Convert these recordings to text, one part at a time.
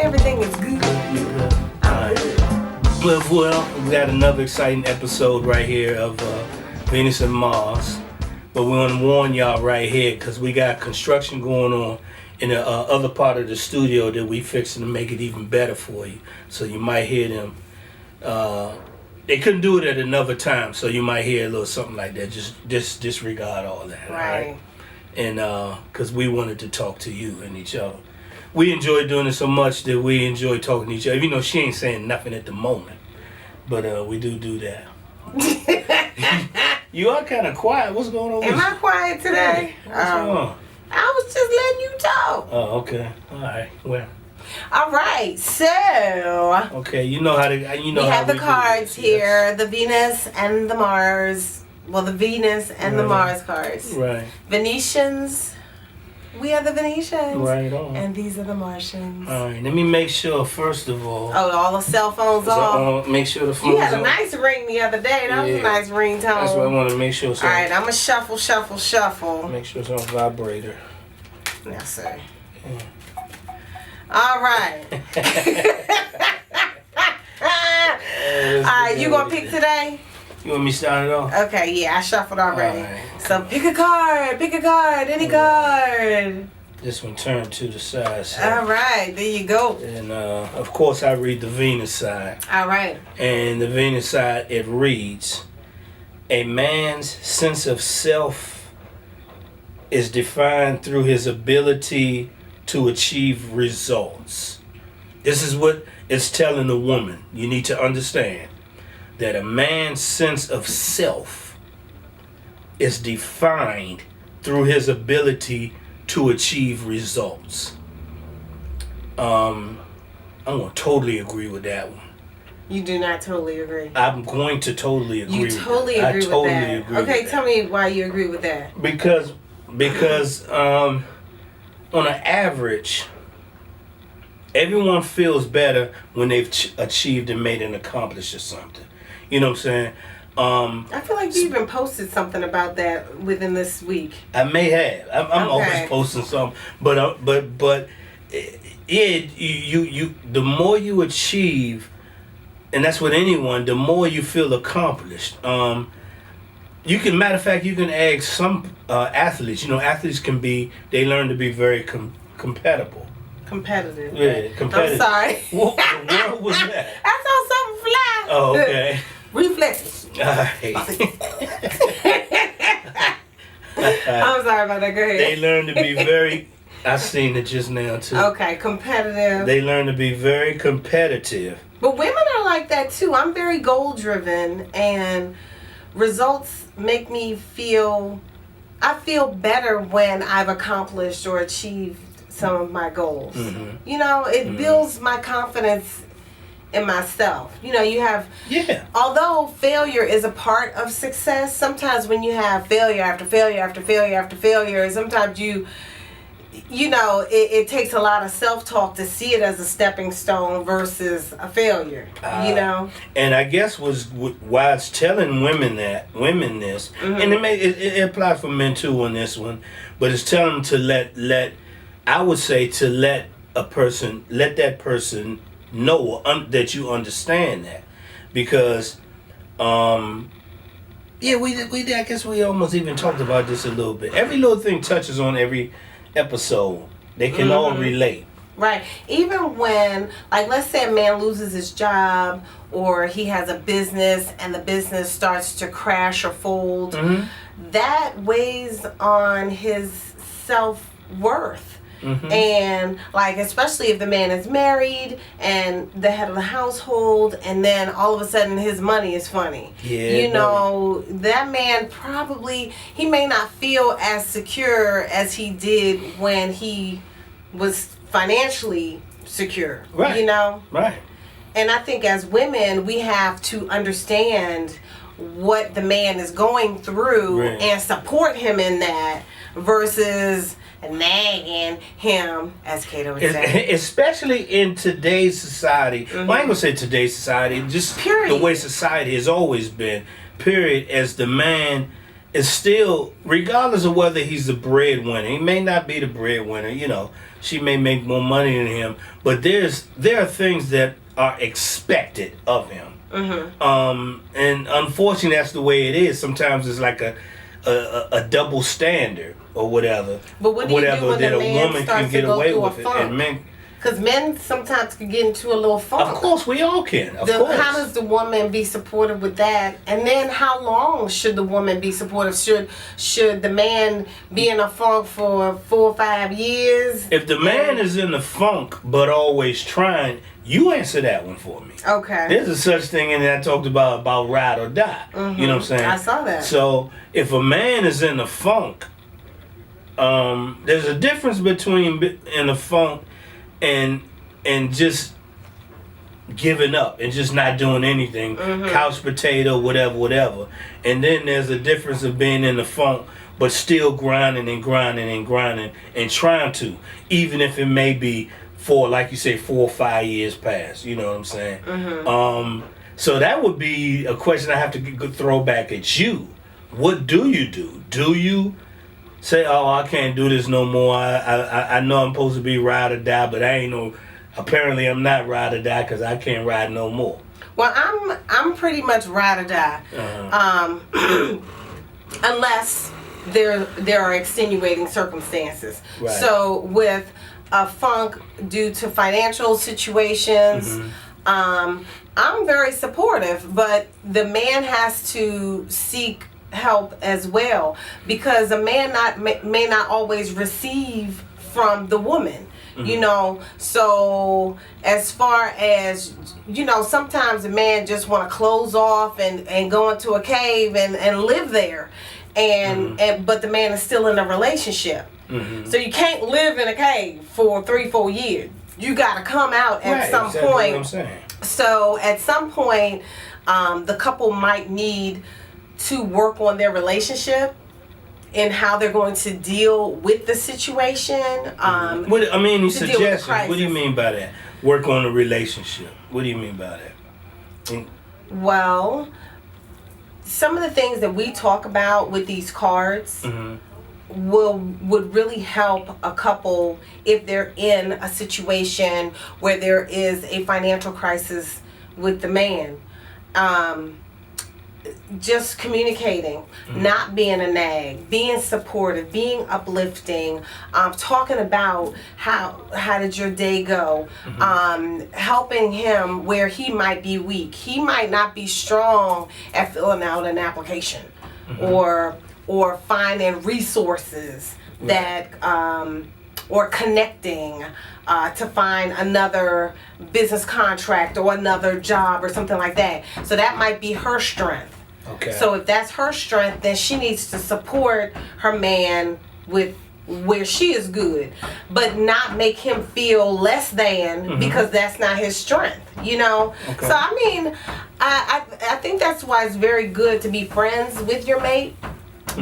everything is good. I'm good. Well, we got another exciting episode right here of Venus and Mars. But we want to warn y'all right here because we got construction going on in the other part of the studio that we fixing to make it even better for you. So you might hear them. They couldn't do it at another time, so you might hear a little something like that. Just disregard all that. Right. Right? And because we wanted to talk to you and each other. We enjoy doing it so much that we enjoy talking to each other. Even though she ain't saying nothing at the moment. But we do that. You are kind of quiet. What's going on? Am I quiet today? What's going on? I was just letting you talk. Oh, okay. All right. Well. All right. So. Okay. You know how to. You know we how have the we cards do this, here. yes. The Venus and the Mars. Well, the Venus and the Mars cards. Right. Venetians. We are the Venetians. Right on. And these are the Martians. All right. Let me make sure first of all. Oh, all the cell phones off. Make sure the phones. You had a on. nice ring the other day. That was a nice ringtone. That's what I want to make sure. All right, I'm going to shuffle. Make sure it's on vibrator. Yes, sir. All right. All right, you going to pick today? You want me to start it off? Okay, yeah, I shuffled already. All right. So pick a card, any card. This one turned to the side. So. All right, there you go. And of course, I read the Venus side. All right. And the Venus side, it reads, a man's sense of self is defined through his ability to achieve results. This is what it's telling the woman. You need to understand that a man's sense of self is defined through his ability to achieve results. I'm going to totally agree with that one. You do not totally agree. I'm going to totally agree with that. You totally agree with that. I totally agree Okay, with tell me why you agree with that. Because on an average, everyone feels better when they've achieved and made an accomplishment or something. You know what I'm saying? I feel like you even posted something about that within this week. I may have. I'm always posting something, but yeah, you the more you achieve, and that's with anyone, the more you feel accomplished. You can, matter of fact, you can ask some athletes. You know, athletes they learn to be very compatible. Competitive. Yeah, competitive. I'm sorry. What was that? I saw something fly. Oh, okay. Reflexes. All right. I'm sorry about that. Go ahead. They learn to be very. I seen it just now too. Okay, competitive. They learn to be very competitive. But women are like that too. I'm very goal driven, and results make me feel. I feel better when I've accomplished or achieved some of my goals. Mm-hmm. You know, it builds my confidence in myself. You know, you have. Yeah. Although failure is a part of success, sometimes when you have failure after failure after failure after failure, sometimes you know, it takes a lot of self-talk to see it as a stepping stone versus a failure, you know? And I guess why it's telling women this, and it applies for men too on this one, but it's telling them to let that person know that you understand that. Because, I guess we almost even talked about this a little bit. Every little thing touches on every episode. They can all relate. Right. Even when, like, let's say a man loses his job or he has a business and the business starts to crash or fold, that weighs on his self-worth. Mm-hmm. And, like, especially if the man is married and the head of the household, and then all of a sudden his money is funny. Yeah, you know, that man probably, he may not feel as secure as he did when he was financially secure. Right. You know? Right. And I think as women, we have to understand what the man is going through and support him in that versus nagging him, as Kato would say. Especially in today's society. Well, I ain't gonna say today's society, just the way society has always been. Period. As the man it's still, regardless of whether he's the breadwinner, he may not be the breadwinner, she may make more money than him, but there are things that are expected of him. And unfortunately, that's the way it is. Sometimes it's like a double standard or whatever. But what do you do when that a a man woman starts can get to go away through a with it, funk? and men. Because men sometimes can get into a little funk. Of course, we all can. Of course. How does the woman be supportive with that? And then how long should the woman be supportive? Should the man be in a funk for 4 or 5 years? If the man is in the funk but always trying, you answer that one for me. Okay. There's a such thing in that I talked about ride or die. You know what I'm saying? I saw that. So if a man is in the funk, there's a difference between in the funk and just giving up and just not doing anything, couch potato, whatever. And then there's a difference of being in the funk but still grinding and trying to, even if it may be for, like you say, 4 or 5 years past. You know what I'm saying? So that would be a question I have to throw back at you. What do you do? Do you say, "Oh, I can't do this no more. I know I'm supposed to be ride or die, but apparently I'm not ride or die because I can't ride no more." Well, I'm pretty much ride or die, unless there are extenuating circumstances. Right. So with a funk due to financial situations, I'm very supportive, but the man has to seek help as well, because a man may not always receive from the woman. So as far as sometimes a man just want to close off and go into a cave and live there, and but the man is still in a relationship. So you can't live in a cave for 3-4 years. You got to come out at some exactly point. What I'm saying. So at some point, the couple might need to work on their relationship and how they're going to deal with the situation. Suggestions. What do you mean by that? Work on the relationship. What do you mean by that? Well, some of the things that we talk about with these cards would really help a couple if they're in a situation where there is a financial crisis with the man. Just communicating, not being a nag, being supportive, being uplifting, talking about how did your day go, helping him where he might be weak. He might not be strong at filling out an application, or finding resources that or connecting to find another business contract or another job or something like that. So that might be her strength. Okay. So if that's her strength, then she needs to support her man with where she is good, but not make him feel less than because that's not his strength, Okay. So I think that's why it's very good to be friends with your mate,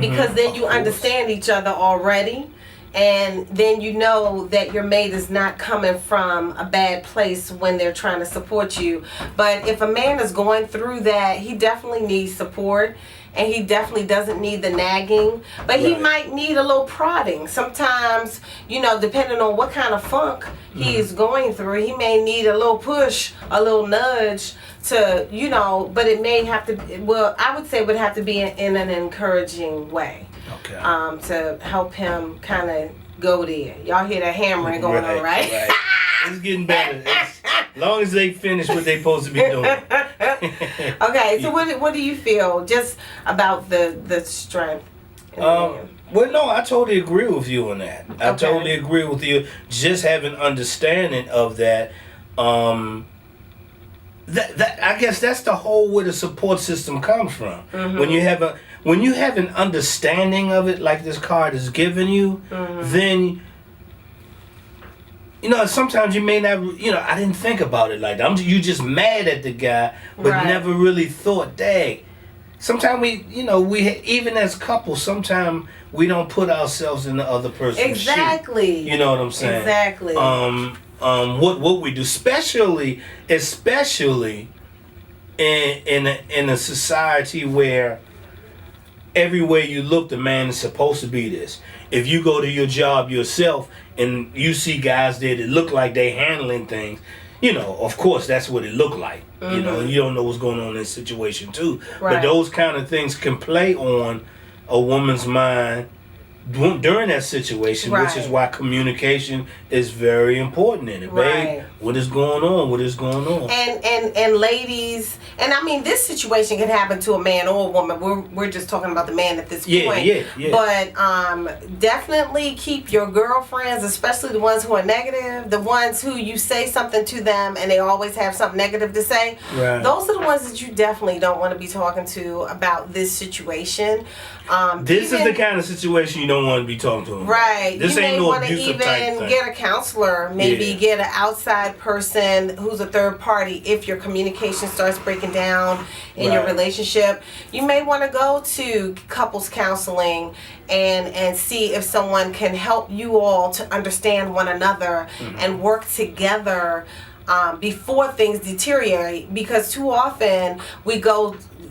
because then you understand each other already. And then you know that your mate is not coming from a bad place when they're trying to support you. But if a man is going through that, he definitely needs support. And he definitely doesn't need the nagging. But he might need a little prodding. Sometimes, depending on what kind of funk he is going through, he may need a little push, a little nudge to, but it may have to, I would say it would have to be in an encouraging way. Okay. To help him kind of go there. Y'all hear that hammering going on, right? It's getting better. As long as they finish what they're supposed to be doing. Okay, so what do you feel just about the strength? Well, no, I totally agree with you on that. I totally agree with you. Just having understanding of that. That I guess that's the whole where the support system comes from. When you have an understanding of it, like this card is giving you, then sometimes you may not. I didn't think about it like that. You just mad at the guy, but never really thought, dang. Sometimes we even as couples, sometimes we don't put ourselves in the other person's shoe. You know what I'm saying? Exactly. What we do, especially in a society where everywhere you look, the man is supposed to be this. If you go to your job yourself and you see guys there that look like they handling things, you know, of course that's what it looked like. You know, you don't know what's going on in this situation too. Right. But those kind of things can play on a woman's mind during that situation, which is why communication is very important in it. Babe, what is going on? What is going on? And ladies, and I mean, this situation can happen to a man or a woman. We're just talking about the man at this point. Yeah. But definitely keep your girlfriends, especially the ones who are negative, the ones who you say something to them and they always have something negative to say. Right. Those are the ones that you definitely don't want to be talking to about this situation. This is the kind of situation you don't want to be talking to them. Right. This you ain't may no want to abusive type even thing. get a counselor, maybe get an outside person who's a third party if your communication starts breaking down in your relationship. You may want to go to couples counseling and see if someone can help you all to understand one another and work together before things deteriorate, because too often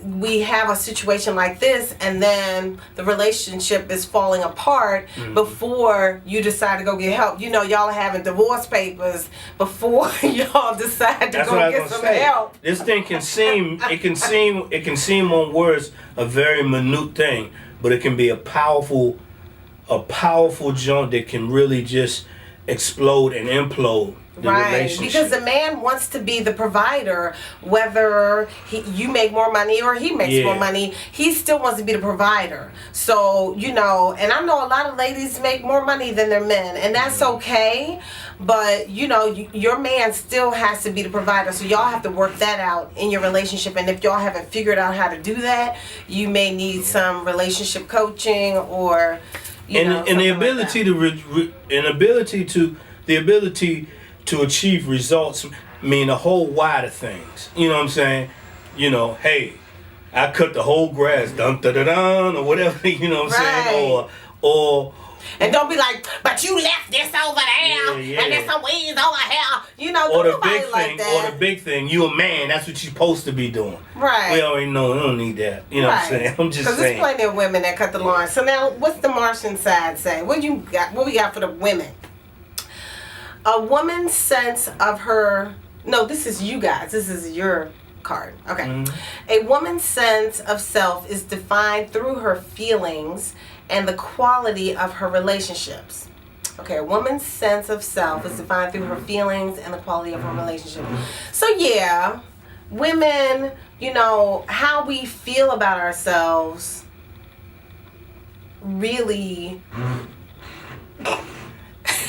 we have a situation like this and then the relationship is falling apart before you decide to go get help. You know, y'all are having divorce papers before y'all decide to go get some help. This thing can seem on words a very minute thing, but it can be a powerful joint that can really just explode and implode the relationship. Because the man wants to be the provider, whether you make more money or he makes more money, he still wants to be the provider. So, you know, and I know a lot of ladies make more money than their men, and that's okay, but, you know, your man still has to be the provider, so y'all have to work that out in your relationship, and if y'all haven't figured out how to do that, you may need some relationship coaching or, the ability to achieve results mean a whole wide of things. You know what I'm saying? You know, hey, I cut the whole grass, dun da da dun, or whatever. You know what I'm saying? Or. And don't be like, but you left this over there, and there's some weeds over here. You know, or the big big thing, or the big thing. You a man. That's what you're supposed to be doing. Right. We already know. We don't need that. You know what I'm saying? I'm just saying. Because there's plenty of women that cut the lawn. So now, what's the Martian side say? What you got? What we got for the women? A woman's sense of her... No, this is you guys. This is your card. Okay. A woman's sense of self is defined through her feelings and the quality of her relationships. Okay, a woman's sense of self is defined through her feelings and the quality of her relationship. So yeah, women, you know, how we feel about ourselves really...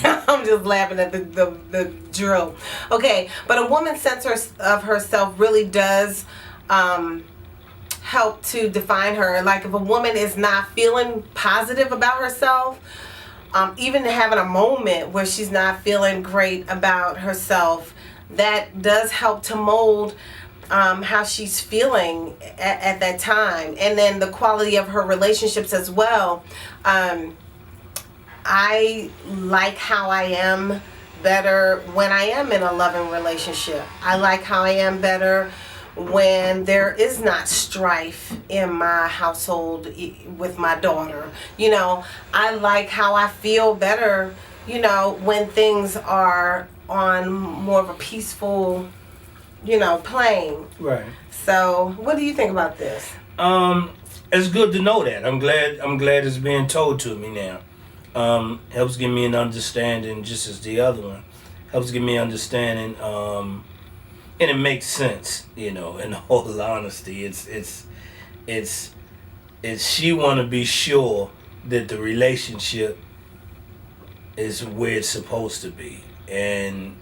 I'm just laughing at the drill. Okay, but a woman's sense of herself really does help to define her. Like if a woman is not feeling positive about herself, even having a moment where she's not feeling great about herself, that does help to mold how she's feeling at that time. And then the quality of her relationships as well. I like how I am better when I am in a loving relationship. I like how I am better when there is not strife in my household with my daughter. You know, I like how I feel better, you know, when things are on more of a peaceful, you know, plane. Right. So, what do you think about this? It's good to know that. I'm glad it's being told to me now. Helps give me an understanding, just as the other one helps give me understanding, and it makes sense, you know. In all honesty, it's she want to be sure that the relationship is where it's supposed to be, and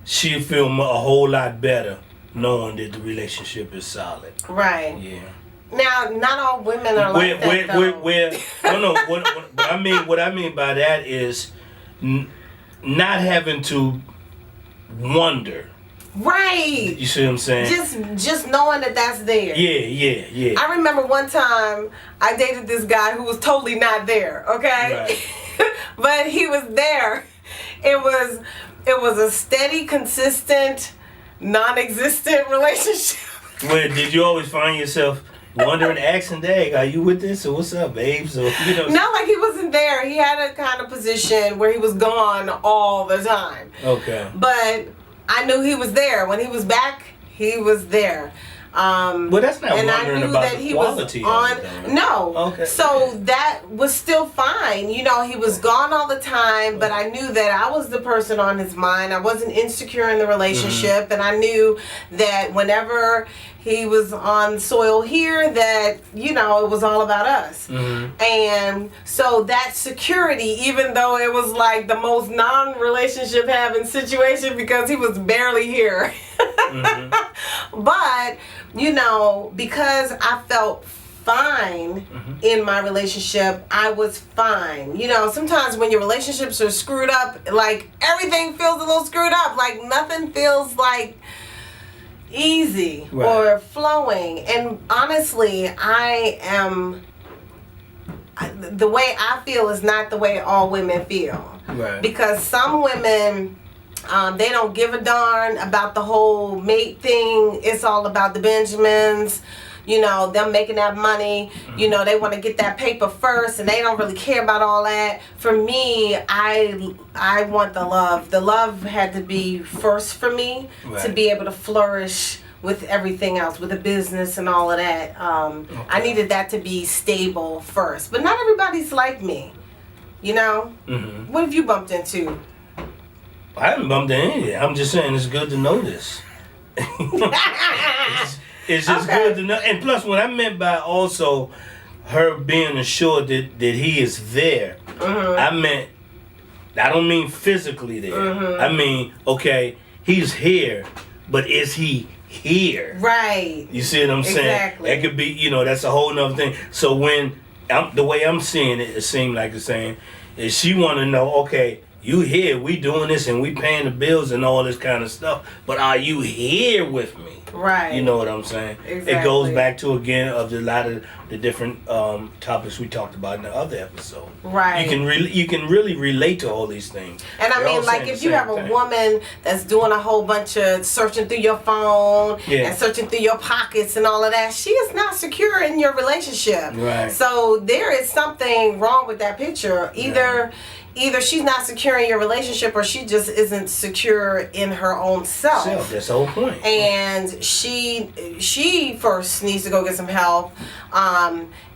she feel a whole lot better knowing that the relationship is solid. Right. Yeah. Now, not all women are like that, though. What I mean by that is not having to wonder. Right. You see what I'm saying? Just knowing that that's there. Yeah. I remember one time I dated this guy who was totally not there, okay? Right. But he was there. It was a steady, consistent, non-existent relationship. Did you always find yourself wondering, asking Dag, are you with this or what's up, babe? So No, like he wasn't there. He had a kind of position where he was gone all the time. Okay. But I knew he was there. When he was back, he was there. Well, that's not and wondering I knew about that the he quality was of it, on. though. No. Okay. So that was still fine. You know, he was gone all the time, but I knew that I was the person on his mind. I wasn't insecure in the relationship, and I knew that whenever he was on soil here, that, you know, it was all about us. And so that security, even though it was like the most non-relationship having situation because he was barely here. But, you know, because I felt fine in my relationship, I was fine. You know, sometimes when your relationships are screwed up, like everything feels a little screwed up. Like nothing feels like easy or flowing. And honestly, the way I feel is not the way all women feel. Right. Because some women, they don't give a darn about the whole mate thing. It's all about the Benjamins. You know, them making that money. You know, they want to get that paper first, and they don't really care about all that. For me, I want the love. The love had to be first for me to be able to flourish with everything else, with the business and all of that. I needed that to be stable first. But not everybody's like me. You know? What have you bumped into? I haven't bumped into anything. I'm just saying it's good to know this. It's just good to know. And plus, what I meant by also her being assured that he is there, I don't mean physically there. I mean, okay, he's here, but is he here? Right. You see what I'm saying? Exactly. That could be, you know, that's a whole nother thing. So when, the way I'm seeing it, it seemed like it's saying, is she want to know, okay, you here, we doing this and we paying the bills and all this kind of stuff, but are you here with me? Right. You know what I'm saying? Exactly. It goes back to, again, of a lot of the different topics we talked about in the other episode. Right. You can really relate to all these things. And I mean, like, if you have a woman that's doing a whole bunch of searching through your phone and searching through your pockets and all of that, she is not secure in your relationship. Right. So there is something wrong with that picture. Either she's not secure in your relationship, or she just isn't secure in her own self. That's the whole point. And she first needs to go get some help.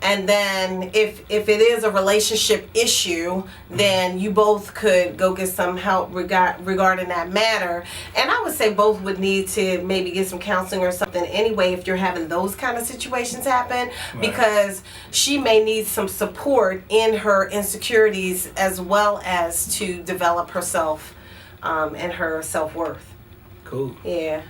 And then if it is a relationship issue, then you both could go get some help regarding that matter. And I would say both would need to maybe get some counseling or something anyway if you're having those kind of situations happen, because she may need some support in her insecurities as well as to develop herself and her self-worth. Cool. Yeah.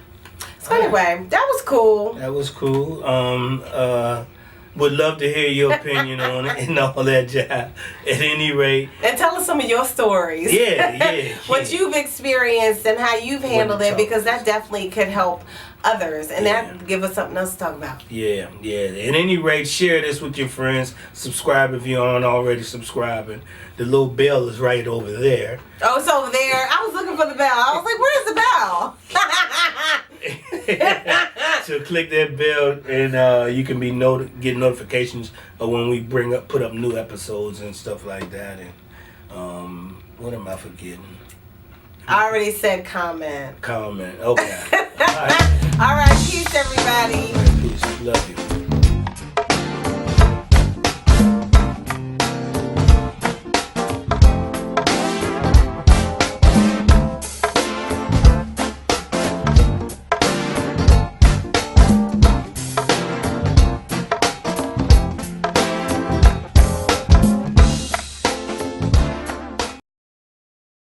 So anyway, that was cool. That was cool. Would love to hear your opinion on it and all that jive. At any rate. And tell us some of your stories. Yeah. What you've experienced and how you've handled it, because that definitely could help others, and that give us something else to talk about. Yeah. At any rate, share this with your friends. Subscribe if you aren't already subscribing. The little bell is right over there. Oh, it's over there. I was looking for the bell. I was like, where's the bell? So click that bell, and you can be get notifications of when we put up new episodes and stuff like that. And what am I forgetting? I already said comment. Okay. All right. All right. Peace, everybody. All right, peace. Love you.